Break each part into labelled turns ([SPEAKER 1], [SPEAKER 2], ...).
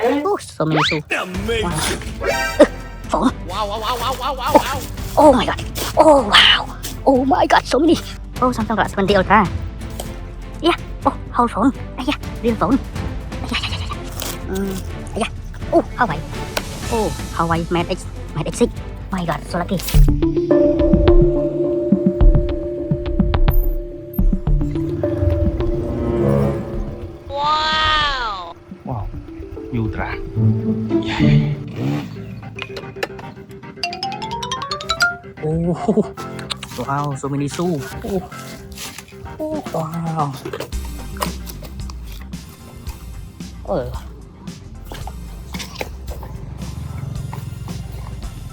[SPEAKER 1] Oh, so many shoes.
[SPEAKER 2] Amazing.
[SPEAKER 1] Phone.
[SPEAKER 2] Wow.
[SPEAKER 1] Oh my god. Oh wow. Oh my god, so many. Oh, Samsung Galaxy Z Ultra. Yeah. Oh, whole phone. Yeah, real phone. Yeah. Oh, Huawei. Oh, Huawei Mate X6. My god, so lucky.
[SPEAKER 2] Wow. Ultra.
[SPEAKER 1] Oh, wow, so many shoes. Oh, wow. Oh.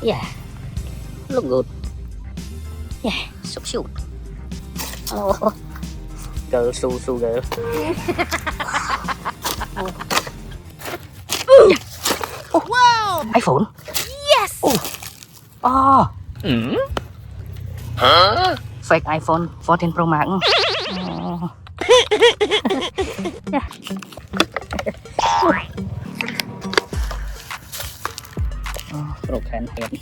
[SPEAKER 1] Yeah, look good. Yeah, so cute. Oh, girl, shoe girl.
[SPEAKER 2] Wow.
[SPEAKER 1] iPhone.
[SPEAKER 2] Yes.
[SPEAKER 1] Oh,
[SPEAKER 2] Huh?
[SPEAKER 1] fake iPhone 14 Pro Max. Oh. Yeah. Oh, broken head.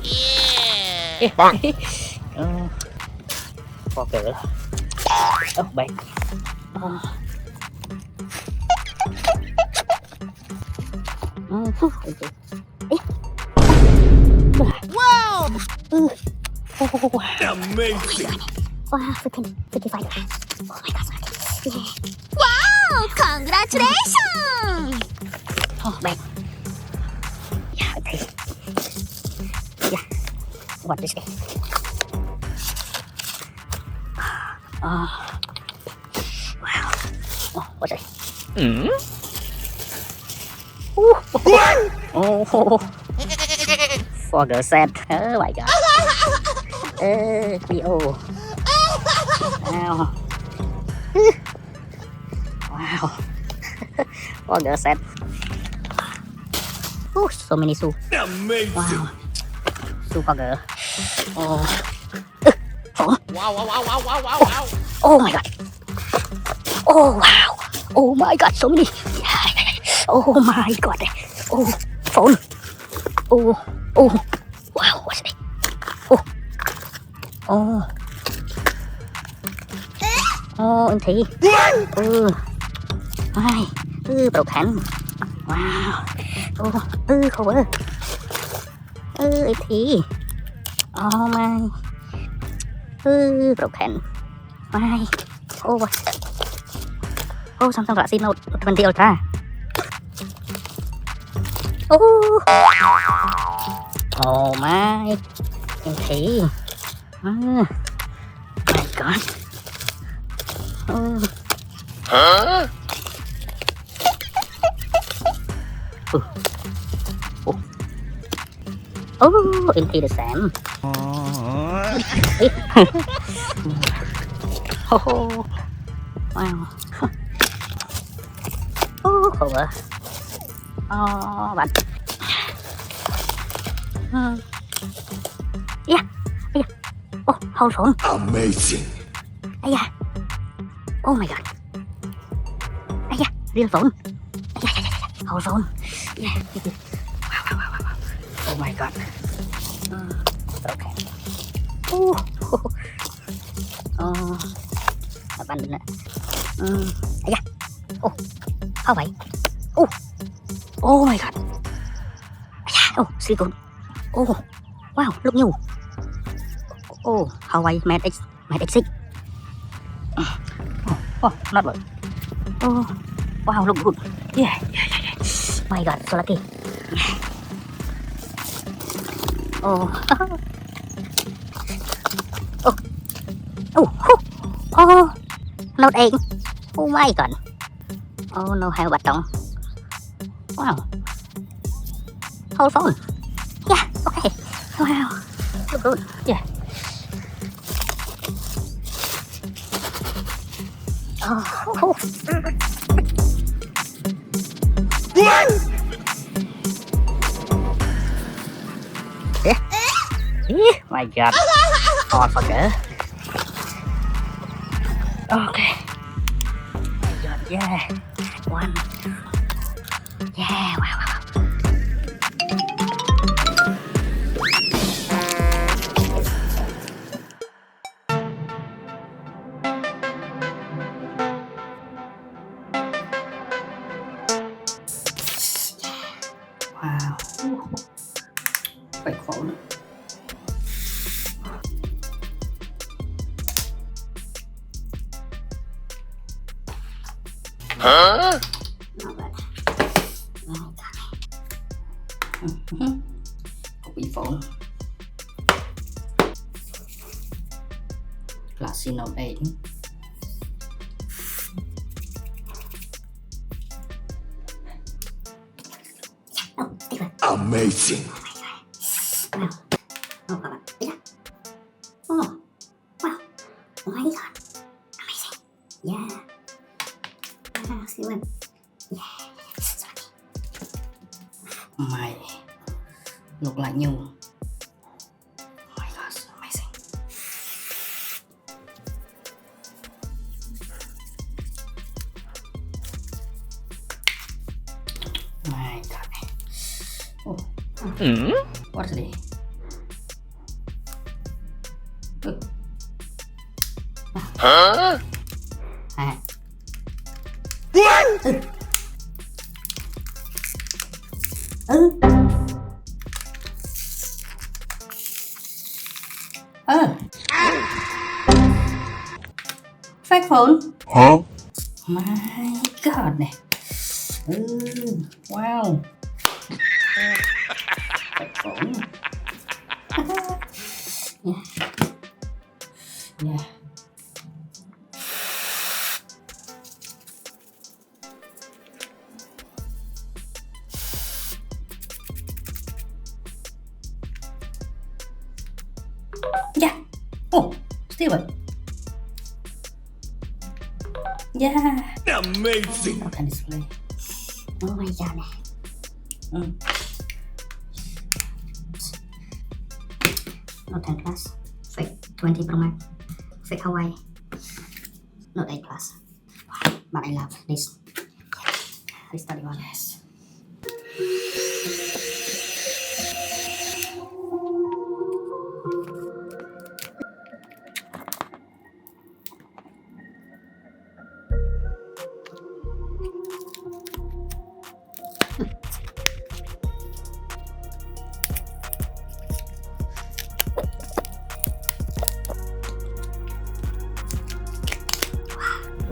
[SPEAKER 2] Yeah. Bang.
[SPEAKER 1] Oh, for girl. Oh, back. Oh. Okay.
[SPEAKER 2] Wow.
[SPEAKER 1] Oh,
[SPEAKER 2] Amazing.
[SPEAKER 1] wow, 55. Oh my god, yeah.
[SPEAKER 3] Wow! Congratulations!
[SPEAKER 1] Oh, back. Yeah, okay. Yeah. What is it? Wow. Oh, what's it? Oh, for the set. Oh my god. Video. Wow. Wow. For the set. Oh, so many shoes.
[SPEAKER 2] Amazing.
[SPEAKER 1] Wow. Shoe for girl. Oh. Phone.
[SPEAKER 2] Wow.
[SPEAKER 1] Oh my god. Oh wow. Oh my god, so many. Oh my god. Oh, phone. Oh. Wow, what's it? Oh, anh Thị. Ai, broken. Wow. Cover. Anh Thị. Oh my. Broken. Why? Oh, Samsung Galaxy Note 20 Ultra. Oh my. Okay. My god.
[SPEAKER 2] Huh?
[SPEAKER 1] Oh, into the same. Oh, wow. Oh, cover. Oh, bạn. Yeah. Oh, whole phone.
[SPEAKER 2] Amazing.
[SPEAKER 1] Yeah. Oh my god. Yeah, real phone. Yeah. Whole phone. Yeah. Wow. Oh my god. Okay. Oh. Abandon it. Yeah. Oh. How vậy? Oh my god. Yeah. Oh, silicone. Oh. Wow, look new. Oh, Huawei Mate X6. Oh, not bad. Oh, wow, look good. Yeah. My god, so lucky. Oh. Note 8. Oh my god. Oh no, hai bạch trọng. Wow. Whole phone. Yeah, okay. Wow. Look good. Yeah. Oh. Yeah. My god. Hard fucker. Okay. My god, yeah. One. Yeah, wow, wow, wow. Quite cold.
[SPEAKER 2] Huh?
[SPEAKER 1] Not bad. Oh, copy phone. Galaxy Note 8. Oh, still.
[SPEAKER 2] Amazing.
[SPEAKER 1] Wow. Oh, các bạn. Đấy là. Oh, wow. Oh my god. Amazing. Yeah. Still one. Yeah. Sorry. My. Look like new. Oh my gosh, amazing. My god. Oh. What is this?
[SPEAKER 2] Huh?
[SPEAKER 1] À.
[SPEAKER 2] What?
[SPEAKER 1] Fake phone.
[SPEAKER 2] Huh?
[SPEAKER 1] My god này. Wow. Fake phone. Yeah. Yeah. Yeah. Oh, still it. Yeah.
[SPEAKER 2] Amazing.
[SPEAKER 1] What can display? Oh my god này. Note 10 Plus, Fake 20 Pro Max, Fake Huawei, Note 8 Plus. Wow, but I love this. Restore one. Yes.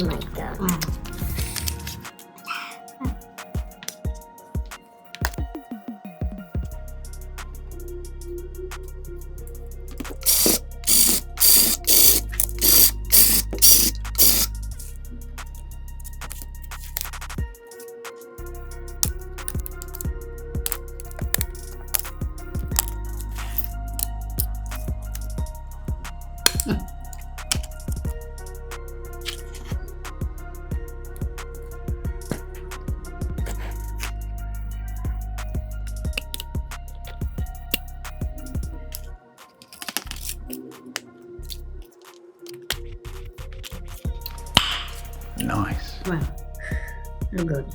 [SPEAKER 1] Oh my god. Wow.
[SPEAKER 2] Nice.
[SPEAKER 1] Wow. Look good.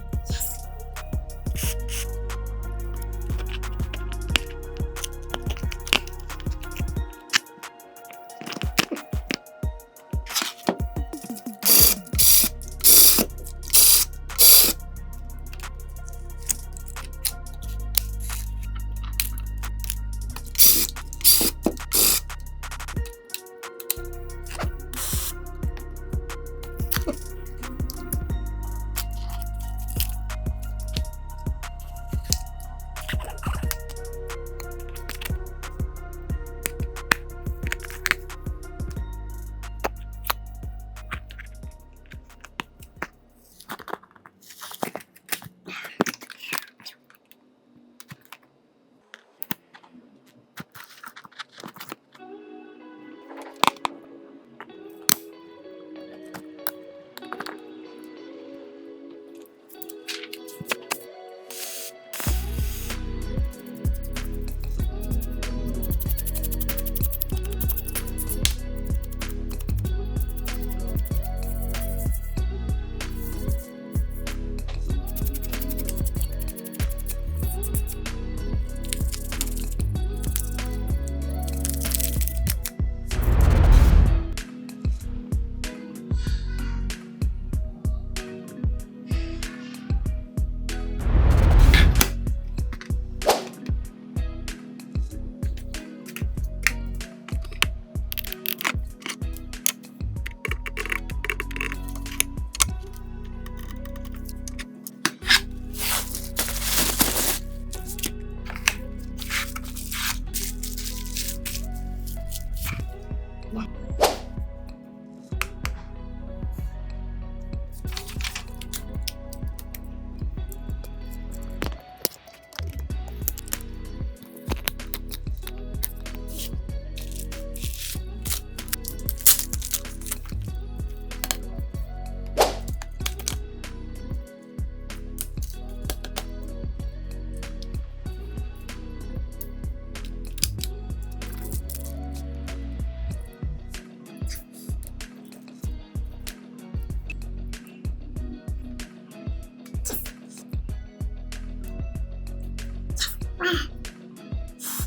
[SPEAKER 1] Wow.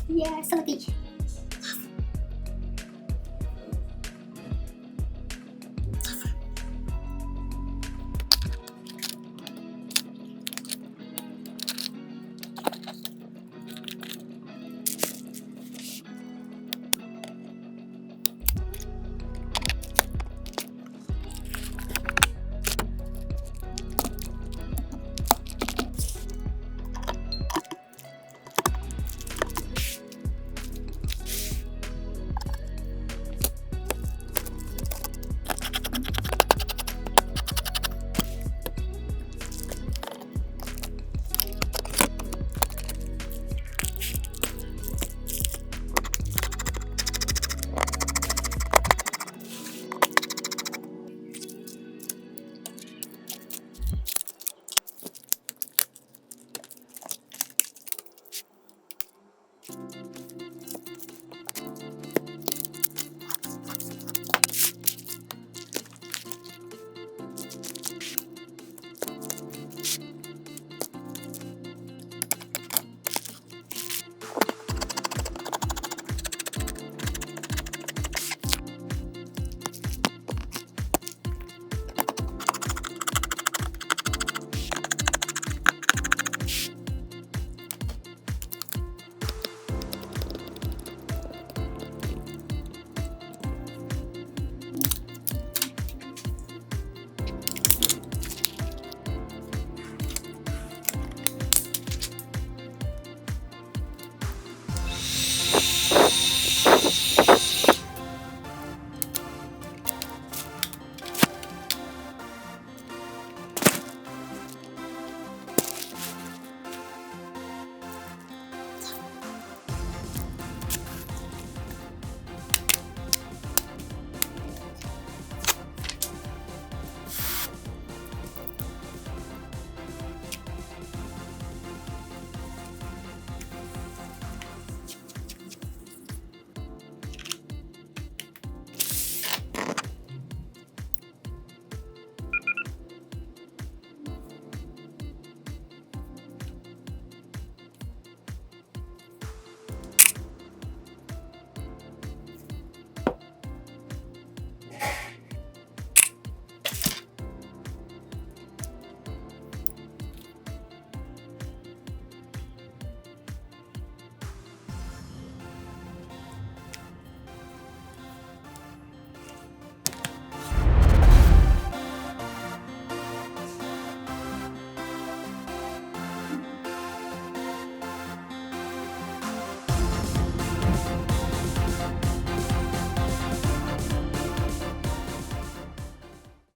[SPEAKER 1] Yeah, so much.